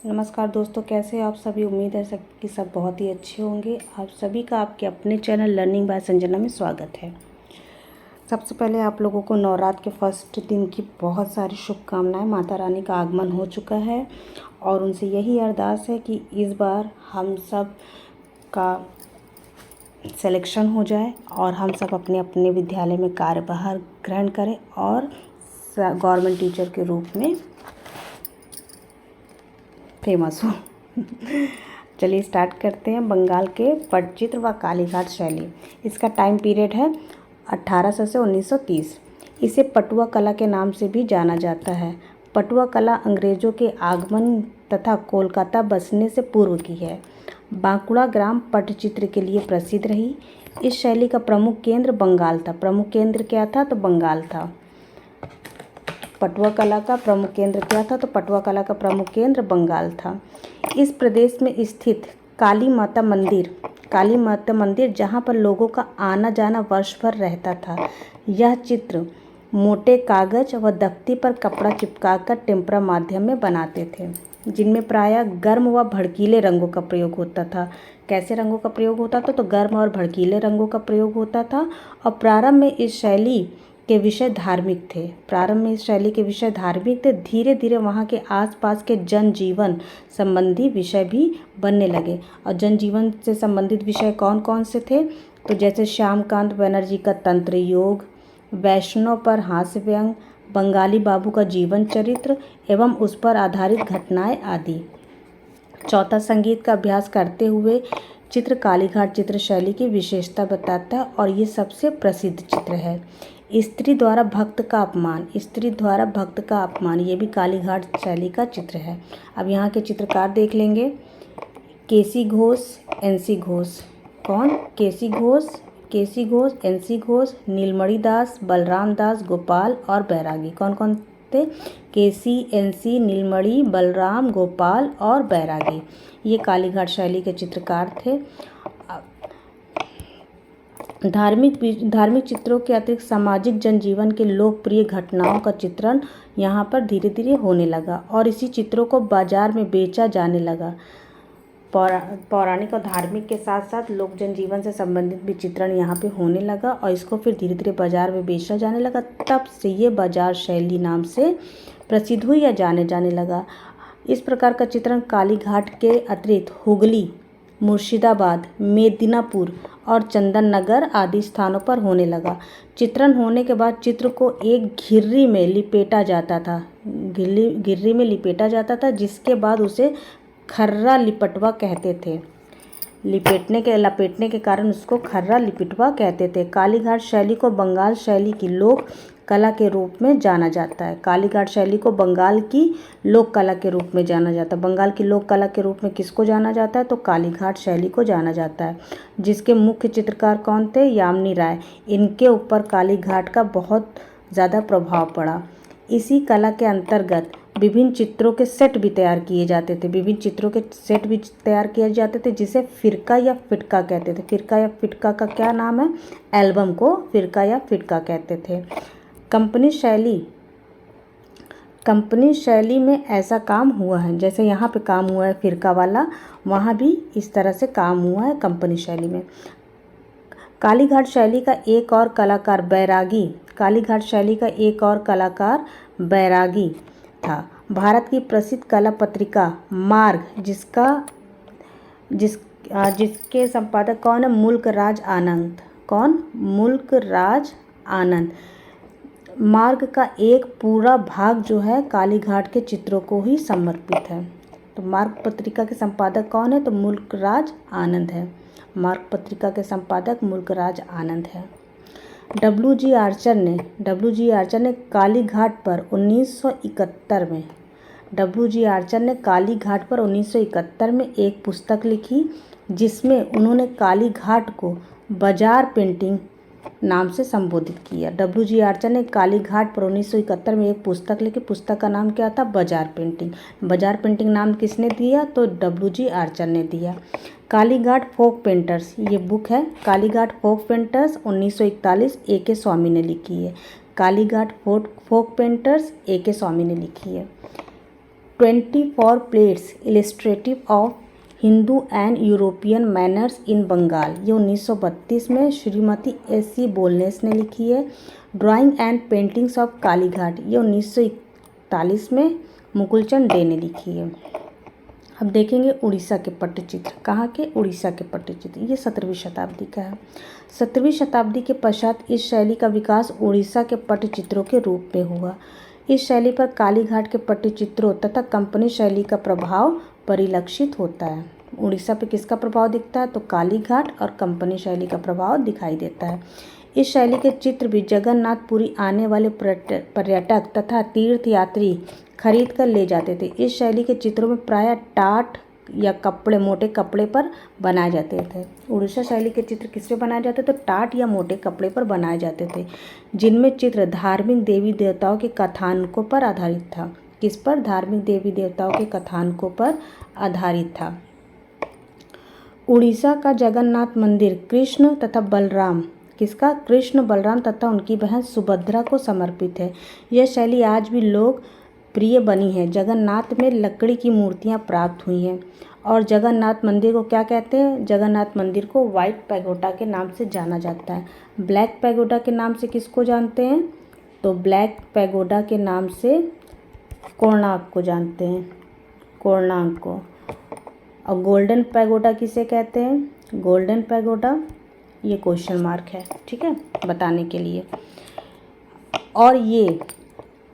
नमस्कार दोस्तों, कैसे हैं आप सभी। उम्मीद है कि सब बहुत ही अच्छे होंगे। आप सभी का आपके अपने चैनल लर्निंग बाय संजना में स्वागत है। सबसे पहले आप लोगों को नवरात्र के फर्स्ट दिन की बहुत सारी शुभकामनाएं। माता रानी का आगमन हो चुका है और उनसे यही अरदास है कि इस बार हम सब का सिलेक्शन हो जाए और हम सब अपने अपने विद्यालय में कार्यभार ग्रहण करें और गवर्नमेंट टीचर के रूप में फेमस हो। चलिए स्टार्ट करते हैं। बंगाल के पटचित्र व कालीघाट शैली। इसका टाइम पीरियड है 1800 से 1930। इसे पटुआ कला के नाम से भी जाना जाता है। पटुआ कला अंग्रेजों के आगमन तथा कोलकाता बसने से पूर्व की है। बांकुड़ा ग्राम पटचित्र के लिए प्रसिद्ध रही। इस शैली का प्रमुख केंद्र बंगाल था। प्रमुख केंद्र क्या था? तो बंगाल था। पटुआ कला का प्रमुख केंद्र क्या था? तो पटुआ कला का प्रमुख केंद्र बंगाल था। इस प्रदेश में स्थित काली माता मंदिर जहां पर लोगों का आना जाना वर्ष भर रहता था। यह चित्र मोटे कागज व दफ्ती पर कपड़ा चिपकाकर टेम्परा माध्यम में बनाते थे, जिनमें प्रायः गर्म व भड़कीले रंगों का प्रयोग होता था। कैसे रंगों का प्रयोग होता था? तो गर्म और भड़कीले रंगों का प्रयोग होता था। और प्रारंभ में इस शैली के विषय धार्मिक थे। धीरे धीरे वहाँ के आसपास के जनजीवन संबंधी विषय भी बनने लगे। और जनजीवन से संबंधित विषय कौन कौन से थे? तो जैसे श्यामकांत बनर्जी का तंत्र योग, वैष्णव पर हास्य व्यंग, बंगाली बाबू का जीवन चरित्र एवं उस पर आधारित घटनाएं आदि। चौथा, संगीत का अभ्यास करते हुए चित्र कालीघाट चित्र शैली की विशेषता बताता है और ये सबसे प्रसिद्ध चित्र है। स्त्री द्वारा भक्त का अपमान ये भी कालीघाट शैली का चित्र है। अब यहाँ के चित्रकार देख लेंगे। केसी घोष, एनसी घोष। कौन? केसी घोष, एनसी घोष, नीलमणि दास, बलराम दास, गोपाल और बैरागी। कौन कौन थे? केसी, एनसी, नीलमणि, बलराम, गोपाल और बैरागी। ये कालीघाट शैली के चित्रकार थे। धार्मिक चित्रों के अतिरिक्त सामाजिक जनजीवन के लोकप्रिय घटनाओं का चित्रण यहाँ पर धीरे धीरे होने लगा और इसी चित्रों को बाजार में बेचा जाने लगा। पौराणिक और धार्मिक के साथ साथ लोक जनजीवन से संबंधित भी चित्रण यहाँ पे होने लगा और इसको फिर धीरे धीरे बाजार में बेचा जाने लगा। तब से ये बाजार शैली नाम से प्रसिद्ध हुई या जाने लगा। इस प्रकार का चित्रण कालीघाट के अतिरिक्त हुगली, मुर्शिदाबाद, मेदिनीपुर और चंदन नगर आदि स्थानों पर होने लगा। चित्रण होने के बाद चित्र को एक घिर्री में लिपेटा जाता था, जिसके बाद उसे खर्रा लिपटवा कहते थे। लपेटने के कारण उसको खर्रा लिपटवा कहते थे। कालीघाट शैली को बंगाल शैली की लोक कला के रूप में जाना जाता है। कालीघाट शैली को बंगाल की लोक कला के रूप में जाना जाता है। बंगाल की लोक कला के रूप में किसको जाना जाता है? तो कालीघाट शैली को जाना जाता है, जिसके मुख्य चित्रकार कौन थे? यामिनी राय। इनके ऊपर कालीघाट का बहुत ज़्यादा प्रभाव पड़ा। इसी कला के अंतर्गत विभिन्न चित्रों के सेट भी तैयार किए जाते थे। जिसे फिरका या फिटका कहते थे। फिरका या फिटका का क्या नाम है? एल्बम को फिरका या फिटका कहते थे। कंपनी शैली में ऐसा काम हुआ है, जैसे यहाँ पे काम हुआ है फिरका वाला, वहाँ भी इस तरह से काम हुआ है कंपनी शैली में। कालीघाट शैली का एक और कलाकार बैरागी था। भारत की प्रसिद्ध कला पत्रिका मार्ग, जिसके संपादक कौन है? मुल्क राज आनंद। मार्ग का एक पूरा भाग जो है कालीघाट के चित्रों को ही समर्पित है। तो मार्ग पत्रिका के संपादक कौन है? तो मुल्क राज आनंद है। मार्ग पत्रिका के संपादक मुल्क राज आनंद है। डब्ल्यू.जी. आर्चर ने कालीघाट पर 1971 में एक पुस्तक लिखी, जिसमें उन्होंने कालीघाट को बाजार पेंटिंग नाम से संबोधित किया। डब्ल्यू.जी. आर्चर ने कालीघाट पर 1971 में एक पुस्तक लिखी। पुस्तक का नाम क्या था? बाजार पेंटिंग। बाजार पेंटिंग नाम किसने दिया? तो डब्ल्यू.जी. आर्चर ने दिया। कालीघाट फोक पेंटर्स, ये बुक है Kalighat folk painters 1941, A K. Swami ने लिखी है। Kalighat folk painters A K. Swami ने लिखी है। 24 plates illustrative of Hindu and European manners in Bengal, ये 1932 में श्रीमती एस.सी. बोलनेस ने लिखी है। Drawing and paintings of Kalighat, ये 1941 में मुकुलचंद डे ने लिखी है। अब देखेंगे उड़ीसा के पट्टचित्र। कहाँ के? उड़ीसा के पट्टचित्र। ये 17वीं शताब्दी का है। 17वीं शताब्दी के पश्चात इस शैली का विकास उड़ीसा के पट्टचित्रों के रूप में हुआ। इस शैली पर कालीघाट के पट्टचित्रों तथा कंपनी शैली का प्रभाव परिलक्षित होता है। उड़ीसा पे किसका प्रभाव दिखता है? तो कालीघाट और कंपनी शैली का प्रभाव दिखाई देता है। इस शैली के चित्र भी जगन्नाथपुरी आने वाले पर्यटक तथा तीर्थयात्री खरीद कर ले जाते थे। इस शैली के चित्रों में प्रायः टाट या कपड़े, मोटे कपड़े पर बनाए जाते थे। उड़ीसा शैली के चित्र किस पे बनाए जाते थे? तो टाट या मोटे कपड़े पर बनाए जाते थे, जिनमें चित्र धार्मिक देवी देवताओं के कथानकों पर आधारित था। किस पर? धार्मिक देवी देवताओं के कथानकों पर आधारित था। उड़ीसा का जगन्नाथ मंदिर कृष्ण तथा बलराम, किसका? कृष्ण, बलराम तथा उनकी बहन सुभद्रा को समर्पित है। यह शैली आज भी लोग प्रिय बनी है। जगन्नाथ में लकड़ी की मूर्तियां प्राप्त हुई हैं और जगन्नाथ मंदिर को क्या कहते हैं? जगन्नाथ मंदिर को व्हाइट पैगोडा के नाम से जाना जाता है। ब्लैक पैगोडा के नाम से किसको जानते हैं? तो ब्लैक पैगोडा के नाम से कोणार्क को जानते हैं, कोणार्क को। और गोल्डन पैगोडा किसे कहते हैं? गोल्डन पैगोडा, ये क्वेश्चन मार्क है, ठीक है, बताने के लिए। और ये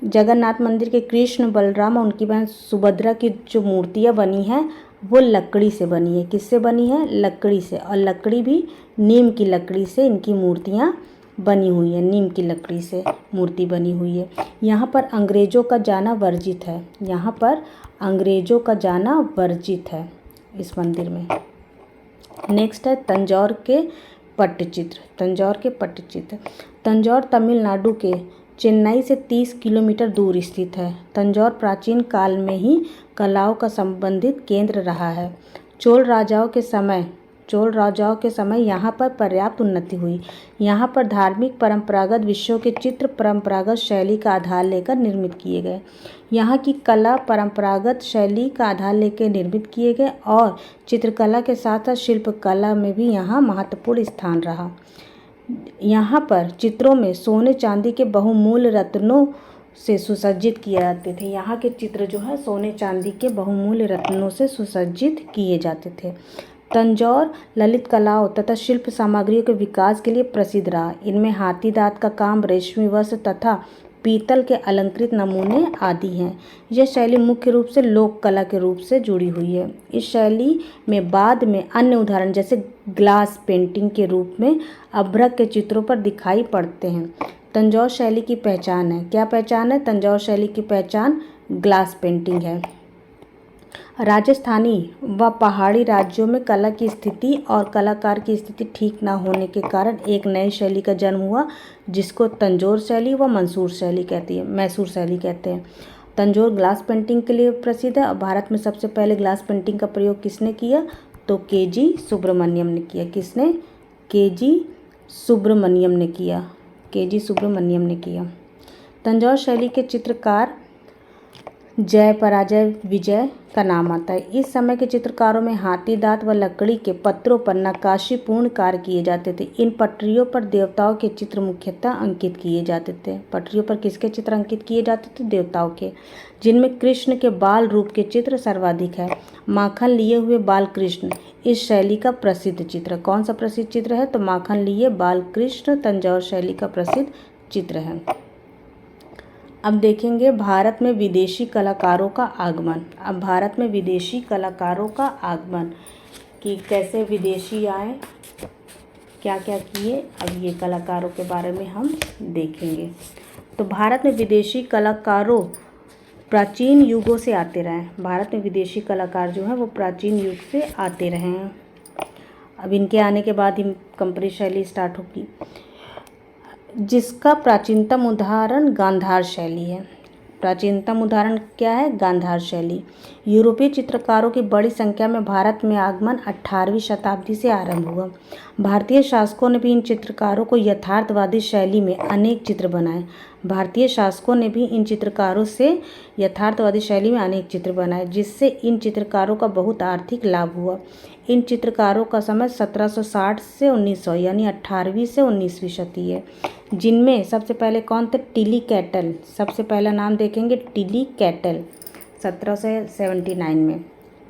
जगन्नाथ मंदिर के कृष्ण, बलराम और उनकी बहन सुभद्रा की जो मूर्तियाँ बनी हैं वो लकड़ी से बनी है। किससे बनी है? लकड़ी से। और लकड़ी भी नीम की लकड़ी से इनकी मूर्तियाँ बनी हुई है। नीम की लकड़ी से मूर्ति बनी हुई है। यहाँ पर अंग्रेज़ों का जाना वर्जित है। यहाँ पर अंग्रेज़ों का जाना वर्जित है इस मंदिर में। नेक्स्ट है तंजौर के पट्टचित्र। तंजौर के पट्टचित्र। तंजौर तमिलनाडु के चेन्नई से 30 किलोमीटर दूर स्थित है। तंजौर प्राचीन काल में ही कलाओं का संबंधित केंद्र रहा है। चोल राजाओं के समय यहाँ पर पर्याप्त उन्नति हुई। यहाँ पर धार्मिक परंपरागत विषयों के चित्र परंपरागत शैली का आधार लेकर निर्मित किए गए। यहाँ की कला परंपरागत शैली का आधार लेकर निर्मित किए गए और चित्रकला के साथ साथ शिल्पकला में भी यहाँ महत्वपूर्ण स्थान रहा। यहाँ पर चित्रों में सोने चांदी के बहुमूल्य रत्नों से सुसज्जित किए जाते थे। यहाँ के चित्र जो है सोने चांदी के बहुमूल्य रत्नों से सुसज्जित किए जाते थे। तंजौर ललित कलाओं तथा शिल्प सामग्रियों के विकास के लिए प्रसिद्ध रहा। इनमें हाथी दांत का काम, रेशमी वस्त्र तथा पीतल के अलंकृत नमूने आदि हैं। यह शैली मुख्य रूप से लोक कला के रूप से जुड़ी हुई है। इस शैली में बाद में अन्य उदाहरण जैसे ग्लास पेंटिंग के रूप में अभ्रक के चित्रों पर दिखाई पड़ते हैं। तंजौर शैली की पहचान है। क्या पहचान है? तंजौर शैली की पहचान ग्लास पेंटिंग है। राजस्थानी व पहाड़ी राज्यों में कला की स्थिति और कलाकार की स्थिति ठीक न होने के कारण एक नई शैली का जन्म हुआ, जिसको तंजौर शैली व मैसूर शैली कहते हैं। तंजौर ग्लास पेंटिंग के लिए प्रसिद्ध है और भारत में सबसे पहले ग्लास पेंटिंग का प्रयोग किसने किया? तो के.जी. सुब्रमण्यम ने किया। किसने? के.जी. सुब्रमण्यम ने किया। के.जी. सुब्रमण्यम ने किया। तंजौर शैली के चित्रकार जय पराजय विजय का नाम आता है। इस समय के चित्रकारों में हाथी दांत व लकड़ी के पत्रों पर नक्काशीपूर्ण कार्य किए जाते थे। इन पटरियों पर देवताओं के चित्र मुख्यतः अंकित किए जाते थे। पटरियों पर किसके चित्र अंकित किए जाते थे? देवताओं के, जिनमें कृष्ण के बाल रूप के चित्र सर्वाधिक है। माखन लिए हुए बाल कृष्ण इस शैली का प्रसिद्ध चित्र। कौन सा प्रसिद्ध चित्र है? तो माखन लिए बाल कृष्ण तंजौर शैली का प्रसिद्ध चित्र है। अब देखेंगे भारत में विदेशी कलाकारों का आगमन। अब भारत में विदेशी कलाकारों का आगमन कि कैसे विदेशी आए, क्या क्या किए, अब ये कलाकारों के बारे में हम देखेंगे। तो भारत में विदेशी कलाकारों प्राचीन युगों से आते रहे हैं। भारत में विदेशी कलाकार जो हैं वो प्राचीन युग से आते रहे हैं। अब इनके आने के बाद ही कंपनी शैली स्टार्ट होगी, जिसका प्राचीनतम उदाहरण गांधार शैली है। प्राचीनतम उदाहरण क्या है? गांधार शैली। यूरोपीय चित्रकारों की बड़ी संख्या में भारत में आगमन 18वीं शताब्दी से आरंभ हुआ। भारतीय शासकों ने भी इन चित्रकारों को यथार्थवादी शैली में अनेक चित्र बनाए। भारतीय शासकों ने भी इन चित्रकारों से यथार्थवादी शैली में अनेक चित्र बनाए, जिससे इन चित्रकारों का बहुत आर्थिक लाभ हुआ। इन चित्रकारों का समय 1760 से 1900 यानी 18वीं से 19वीं शती है, जिनमें सबसे पहले कौन थे? Tilly Kettle. सबसे पहला नाम देखेंगे टिली कैटल, 1779 में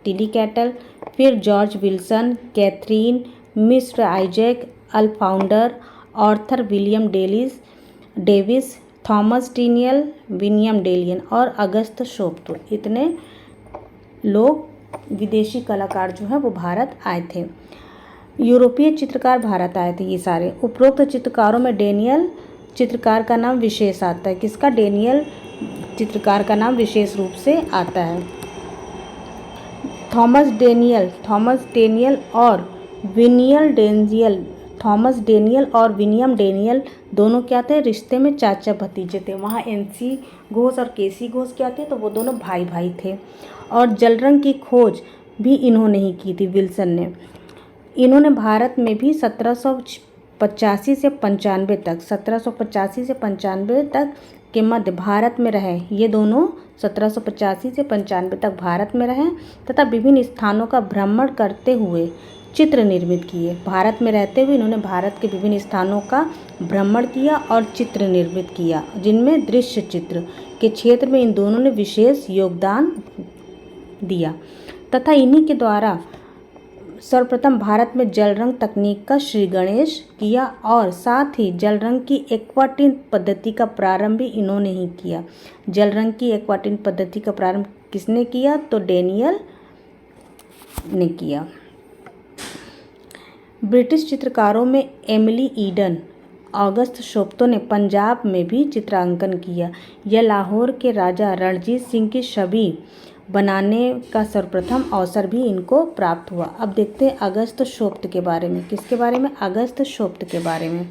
टिली कैटल। फिर जॉर्ज विल्सन, कैथरीन, मिस्र Isaac Alefounder, Arthur William Devis, Thomas Daniell, William डेलियन और अगस्त शोप्तो, इतने लोग विदेशी कलाकार जो हैं वो भारत आए थे। यूरोपीय चित्रकार भारत आए थे ये सारे। उपरोक्त चित्रकारों में डेनियल चित्रकार का नाम विशेष आता है। किसका? डेनियल चित्रकार का नाम विशेष रूप से आता है। थॉमस डेनियल और विनियम डेनियल दोनों क्या थे? रिश्ते में चाचा भतीजे थे। वहाँ एनसी घोष और केसी घोष क्या थे? तो वो दोनों भाई भाई थे। और जल रंग की खोज भी इन्होंने ही की थी, विल्सन ने। इन्होंने भारत में भी 1785 से 95 तक के मध्य भारत में रहे। ये दोनों 1785 से 95 तक भारत में रहे तथा विभिन्न स्थानों का भ्रमण करते हुए चित्र निर्मित किए। भारत में रहते हुए इन्होंने भारत के विभिन्न स्थानों का भ्रमण किया और चित्र निर्मित किया, जिनमें दृश्य चित्र के क्षेत्र में इन दोनों ने विशेष योगदान दिया तथा इन्हीं के द्वारा सर्वप्रथम भारत में जल रंग तकनीक का श्री गणेश किया और साथ ही जल रंग की एक्वाटिन पद्धति का प्रारंभ भी इन्होंने ही किया। जल रंग की एक्वाटिन पद्धति का प्रारंभ किसने किया? तो डेनियल ने किया। ब्रिटिश चित्रकारों में एमिली ईडन, ऑगस्ट शोप्तो ने पंजाब में भी चित्रांकन किया। यह लाहौर के राजा रणजीत सिंह की छवि बनाने का सर्वप्रथम अवसर भी इनको प्राप्त हुआ। अब देखते हैं अगस्त शोप्त के बारे में। किसके बारे में? अगस्त शोप्त के बारे में।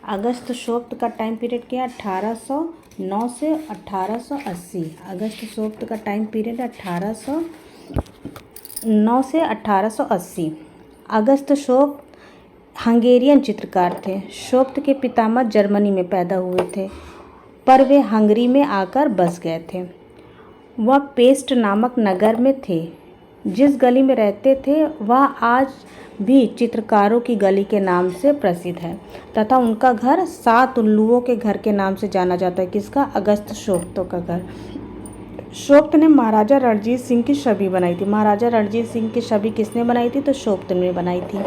अगस्त शोप्त का टाइम पीरियड क्या है? 1809 से 1880। अगस्त शोप्त का टाइम पीरियड 1809 से 1880। अगस्त शोप्त हंगेरियन चित्रकार थे। शोप्त के पितामह जर्मनी में पैदा हुए थे, पर वे हंगरी में आकर बस गए थे। वह पेस्ट नामक नगर में थे। जिस गली में रहते थे वह आज भी चित्रकारों की गली के नाम से प्रसिद्ध है तथा उनका घर 7 उल्लुओं के घर के नाम से जाना जाता है। किसका? अगस्त शोप्तो का घर। शोप्त ने महाराजा रणजीत सिंह की छवि बनाई थी। महाराजा रणजीत सिंह की छवि किसने बनाई थी? तो शोप्त ने बनाई थी,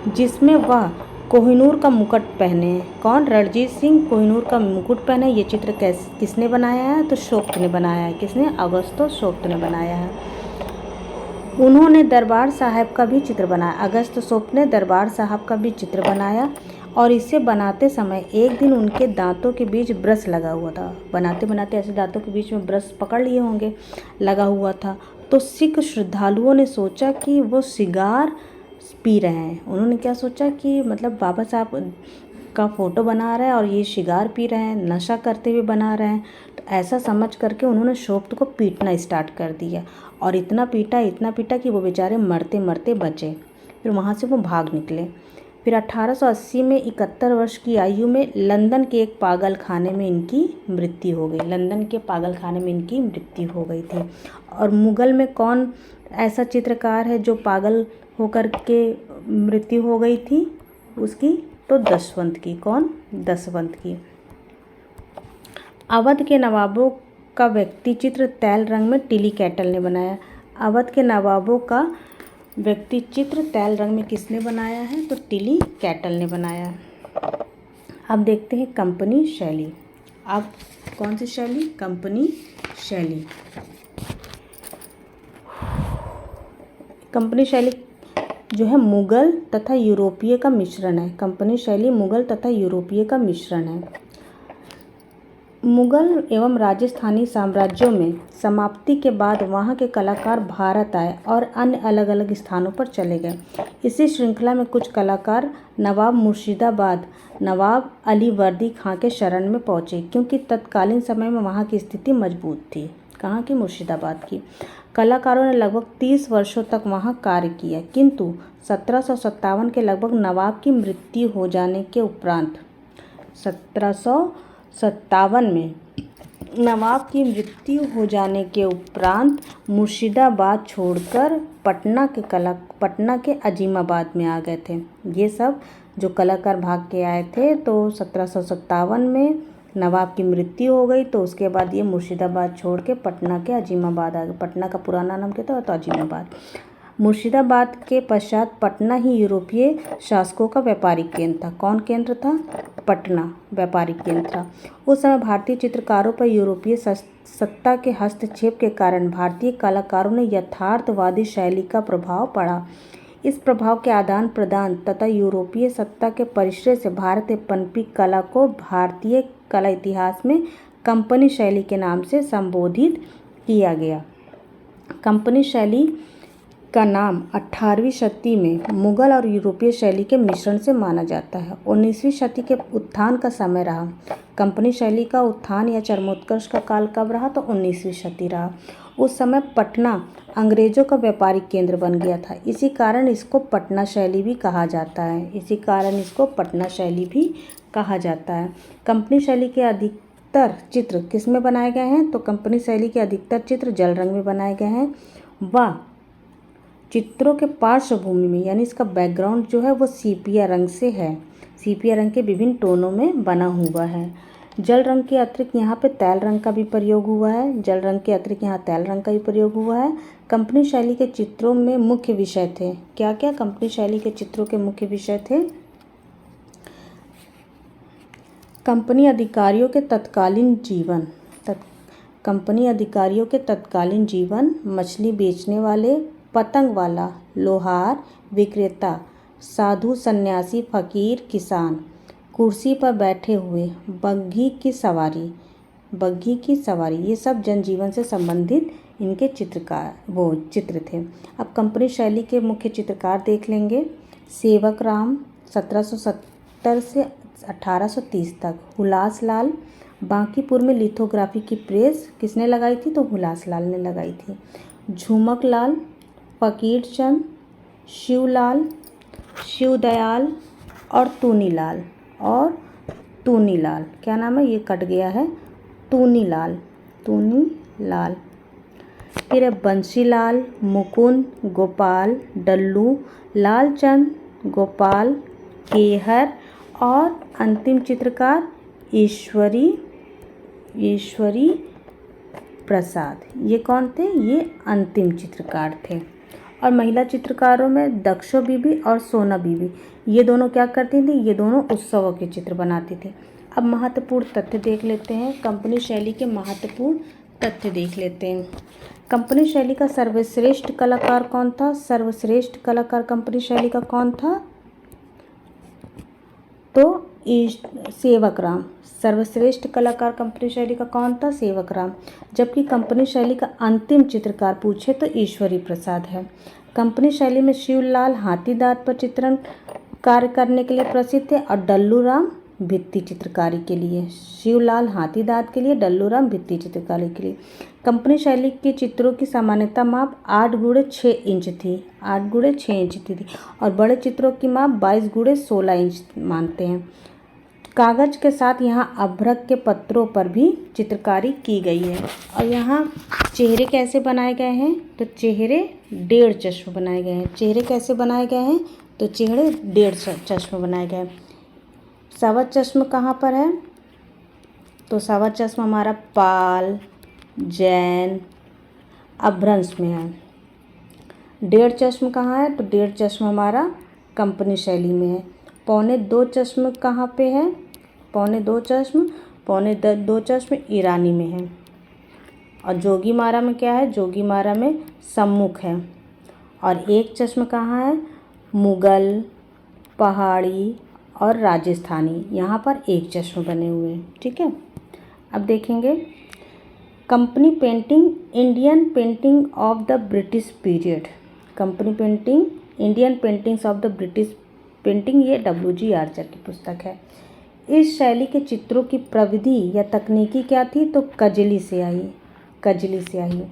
जिसमें वह कोहिनूर का मुकुट पहने हैं। कौन? रणजीत सिंह कोहिनूर का मुकुट पहने। ये चित्र किसने बनाया है? तो शोप्त ने बनाया है। किसने? अगस्त शोप्त ने बनाया है। उन्होंने दरबार साहब का भी चित्र बनाया। अगस्त शोप्त ने दरबार साहब का भी चित्र बनाया और इसे बनाते समय एक दिन उनके दांतों के बीच ब्रश लगा हुआ था। बनाते बनाते ऐसे दांतों के बीच में ब्रश पकड़ लिए होंगे, लगा हुआ था। तो सिख श्रद्धालुओं ने सोचा कि वो सिगार पी रहे हैं। उन्होंने क्या सोचा कि मतलब बाबा साहब का फ़ोटो बना रहे हैं और ये सिगार पी रहे हैं, नशा करते हुए बना रहे हैं। तो ऐसा समझ करके उन्होंने शोप्त को पीटना स्टार्ट कर दिया और इतना पीटा कि वो बेचारे मरते मरते बचे। फिर वहाँ से वो भाग निकले। फिर 1880 में 71 वर्ष की आयु में लंदन के एक पागल खाने में इनकी मृत्यु हो गई। लंदन के पागल खाने में इनकी मृत्यु हो गई थी। और मुग़ल में कौन ऐसा चित्रकार है जो पागल होकर के मृत्यु हो गई थी उसकी? तो दशवंत की। कौन? दशवंत की। अवध के नवाबों का व्यक्ति चित्र तैल रंग में टिली कैटल ने बनाया। अवध के नवाबों का व्यक्ति चित्र तैल रंग में किसने बनाया है? तो टिली कैटल ने बनाया है। अब देखते हैं कंपनी शैली। अब कौन सी शैली? कंपनी शैली। कंपनी शैली जो है मुग़ल तथा यूरोपीय का मिश्रण है। कंपनी शैली मुग़ल तथा यूरोपीय का मिश्रण है। मुगल एवं राजस्थानी साम्राज्यों में समाप्ति के बाद वहाँ के कलाकार भारत आए और अन्य अलग अलग स्थानों पर चले गए। इसी श्रृंखला में कुछ कलाकार नवाब मुर्शिदाबाद नवाब अली वर्दी खां के शरण में पहुँचे, क्योंकि तत्कालीन समय में वहाँ की स्थिति मजबूत थी। कहाँ की? मुर्शिदाबाद की। कलाकारों ने लगभग 30 वर्षों तक वहाँ कार्य किया, किंतु 1757 के लगभग नवाब की मृत्यु हो जाने के उपरांत 1757 में नवाब की मृत्यु हो जाने के उपरांत मुर्शिदाबाद छोड़कर पटना के अजीमाबाद में आ गए थे। ये सब जो कलाकार भाग के आए थे, तो 1757 में नवाब की मृत्यु हो गई, तो उसके बाद ये मुर्शिदाबाद छोड़ के पटना के अजीमाबाद आ गए। पटना का पुराना नाम क्या था? तो अजीमाबाद। मुर्शिदाबाद के पश्चात पटना ही यूरोपीय शासकों का व्यापारिक केंद्र था। कौन केंद्र था? पटना व्यापारिक केंद्र था। उस समय भारतीय चित्रकारों पर यूरोपीय सत्ता के हस्तक्षेप के कारण भारतीय कलाकारों ने यथार्थवादी शैली का प्रभाव पड़ा। इस प्रभाव के आदान प्रदान तथा यूरोपीय सत्ता के परिश्रय से भारत में पनपी कला को भारतीय कला इतिहास में कंपनी शैली के नाम से संबोधित किया गया। कंपनी शैली का नाम 18वीं शती में मुगल और यूरोपीय शैली के मिश्रण से माना जाता है। 19वीं शती के उत्थान का समय रहा। कंपनी शैली का उत्थान या चरमोत्कर्ष का काल कब रहा? तो 19वीं शती रहा। उस समय पटना अंग्रेजों का व्यापारिक केंद्र बन गया था। इसी कारण इसको पटना शैली भी कहा जाता है। कंपनी शैली के अधिकतर चित्र किस में बनाए गए हैं? तो कंपनी शैली के अधिकतर चित्र जल रंग में बनाए गए हैं। व चित्रों के पार्श्वभूमि में, यानी इसका बैकग्राउंड जो है वो सीपिया रंग से है। सीपिया रंग के विभिन्न टोनों में बना हुआ है। जल रंग के अतिरिक्त यहाँ पे तैल रंग का भी प्रयोग हुआ है। कंपनी शैली के चित्रों में मुख्य विषय थे। क्या क्या कंपनी शैली के चित्रों के मुख्य विषय थे? कंपनी अधिकारियों के तत्कालीन जीवन, मछली बेचने वाले, पतंग वाला, लोहार, विक्रेता, साधु, सन्यासी, फकीर, किसान, कुर्सी पर बैठे हुए, बग्घी की सवारी, ये सब जनजीवन से संबंधित इनके चित्र थे। अब कंपनी शैली के मुख्य चित्रकार देख लेंगे। सेवक राम 1770 से 1830 तक, हुलास लाल। बांकीपुर में लिथोग्राफी की प्रेस किसने लगाई थी? तो हुलास लाल ने लगाई थी। झुमक लाल, फकीर चंद, शिवलाल, शिवदयाल और तूनीलाल। क्या नाम है? ये कट गया है। तूनीलाल। फिर है बंसीलाल, मुकुंद, गोपाल, डल्लू, लालचंद, गोपाल, केहर और अंतिम चित्रकार ईश्वरी प्रसाद। ये कौन थे? ये अंतिम चित्रकार थे। और महिला चित्रकारों में दक्षो बीबी और सोना बीबी, ये दोनों क्या करती थी? ये दोनों उत्सवों के चित्र बनाती थी। अब महत्वपूर्ण तथ्य देख लेते हैं। कंपनी शैली के महत्वपूर्ण तथ्य देख लेते हैं। कंपनी शैली का सर्वश्रेष्ठ कलाकार कौन था? सर्वश्रेष्ठ कलाकार कंपनी शैली का कौन था? तो सेवक राम। सर्वश्रेष्ठ कलाकार कंपनी शैली का कौन था? सेवक राम। जबकि कंपनी शैली का अंतिम चित्रकार पूछे तो ईश्वरी प्रसाद है। कंपनी शैली में शिवलाल हाथी दांत पर चित्रण कार्य करने के लिए प्रसिद्ध थे और डल्लू राम भित्ति चित्रकारी के लिए। शिवलाल हाथी दांत के लिए, डल्लू राम भित्ति चित्रकारी के लिए। कंपनी शैली के चित्रों की सामान्यता माप 8x6 इंच थी। 8x6 इंच थी और बड़े चित्रों की माप 22x16 इंच मानते हैं। कागज के साथ यहाँ अभ्रक के पत्रों पर भी चित्रकारी की गई है। और यहाँ चेहरे कैसे बनाए गए हैं? तो चेहरे 1.5 चश्म बनाए गए हैं। चेहरे कैसे बनाए गए हैं? तो चेहरे 1.5 चश्म बनाए गए हैं। सवा चश्म कहाँ पर है? तो सवा चश्म हमारा पाल, जैन, अभ्रंश में है। 1.5 चश्म कहाँ है? तो 1.5 चश्म हमारा कंपनी शैली में है। 1.25 चश्म कहाँ पे है? 1.25 चश्म ईरानी में है। और जोगीमारा में क्या है? जोगीमारा में सम्मुख है। और 1 चश्म कहाँ है? मुगल, पहाड़ी और राजस्थानी, यहाँ पर 1 चश्म बने हुए हैं। ठीक है। अब देखेंगे company painting, Indian painting of the British period. Company painting, Indian paintings of the British painting, ये WG आर्चर की पुस्तक है। इस शैली के चित्रों की प्रविधि या तकनीकी क्या थी, तो कजली से आई।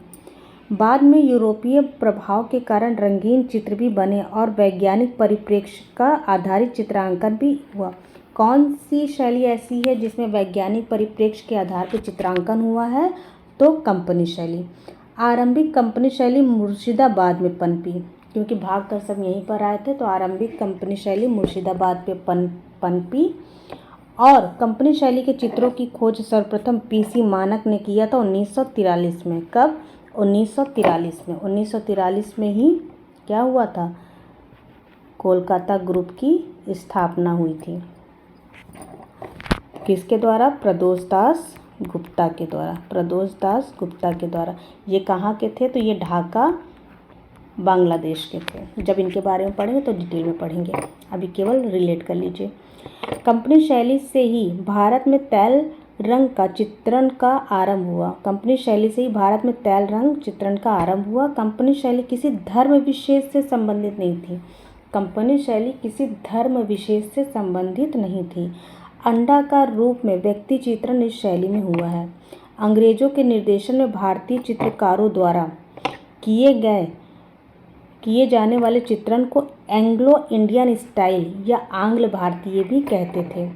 बाद में यूरोपीय प्रभाव के कारण रंगीन चित्र भी बने और वैज्ञानिक परिप्रेक्ष्य का आधारित चित्रांकन भी हुआ। कौन सी शैली ऐसी है जिसमें वैज्ञानिक परिप्रेक्ष्य के आधार पर चित्रांकन हुआ है, तो कंपनी शैली। आरंभिक कंपनी शैली मुर्शिदाबाद में पनपी, क्योंकि भागकर सब यहीं पर आए थे, तो आरंभिक कंपनी शैली मुर्शिदाबाद पे पनपी। और कंपनी शैली के चित्रों की खोज सर्वप्रथम PC मानक ने किया था 1943 में। कब? 1943 में। 1943 में ही क्या हुआ था, कोलकाता ग्रुप की स्थापना हुई थी। किसके द्वारा? प्रदोष दास गुप्ता के द्वारा। ये कहाँ के थे, तो ये ढाका बांग्लादेश के थे। जब इनके बारे में पढ़ेंगे तो डिटेल में पढ़ेंगे, अभी केवल रिलेट कर लीजिए। कंपनी शैली से ही भारत में तैल रंग का चित्रण का आरंभ हुआ। कंपनी शैली किसी धर्म विशेष से संबंधित नहीं थी। अंडाकार रूप में व्यक्ति चित्रण इस शैली में हुआ है। अंग्रेजों के निर्देशन में भारतीय चित्रकारों द्वारा किए जाने वाले चित्रण को एंग्लो इंडियन स्टाइल या आंग्ल भारतीय भी कहते थे।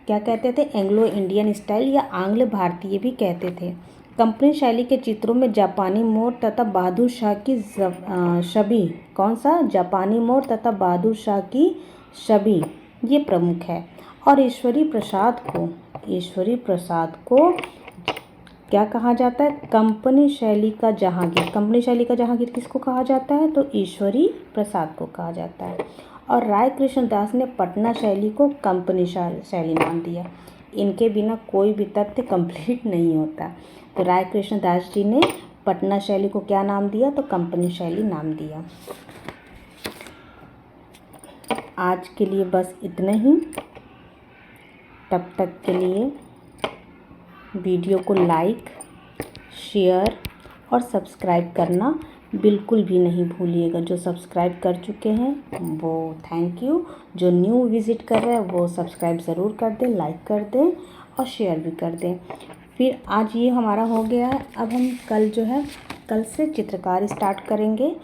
क्या कहते थे? एंग्लो इंडियन स्टाइल या आंग्ल भारतीय भी कहते थे। कंपनी शैली के चित्रों में जापानी मोर तथा बहादुर शाह की छवि, कौन सा? जापानी मोर तथा बहादुर शाह की छवि, ये प्रमुख है। और ईश्वरी प्रसाद को क्या कहा जाता है? कंपनी शैली का जहांगीर किसको कहा जाता है, तो ईश्वरी प्रसाद को कहा जाता है। और राय कृष्ण दास ने पटना शैली को कंपनी शैली नाम दिया। इनके बिना कोई भी तथ्य कंप्लीट नहीं होता। तो राय कृष्ण दास जी ने पटना शैली को क्या नाम दिया, तो कंपनी शैली नाम दिया। आज के लिए बस इतना ही। तब तक के लिए वीडियो को लाइक, शेयर और सब्सक्राइब करना बिल्कुल भी नहीं भूलिएगा। जो सब्सक्राइब कर चुके हैं वो थैंक यू, जो न्यू विज़िट कर रहे हैं वो सब्सक्राइब ज़रूर कर दें, लाइक कर दें और शेयर भी कर दें। फिर आज ये हमारा हो गया है। अब हम कल से चित्रकार स्टार्ट करेंगे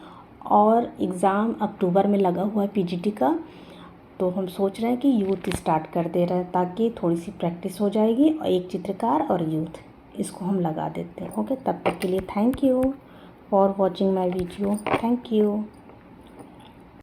और एग्ज़ाम अक्टूबर में लगा हुआ है PGT का, तो हम सोच रहे हैं कि यूथ स्टार्ट कर दे रहे हैं ताकि थोड़ी सी प्रैक्टिस हो जाएगी। और एक चित्रकार और यूथ, इसको हम लगा देते हैं। ओके, तब तक के लिए thank you for watching my video. Thank you.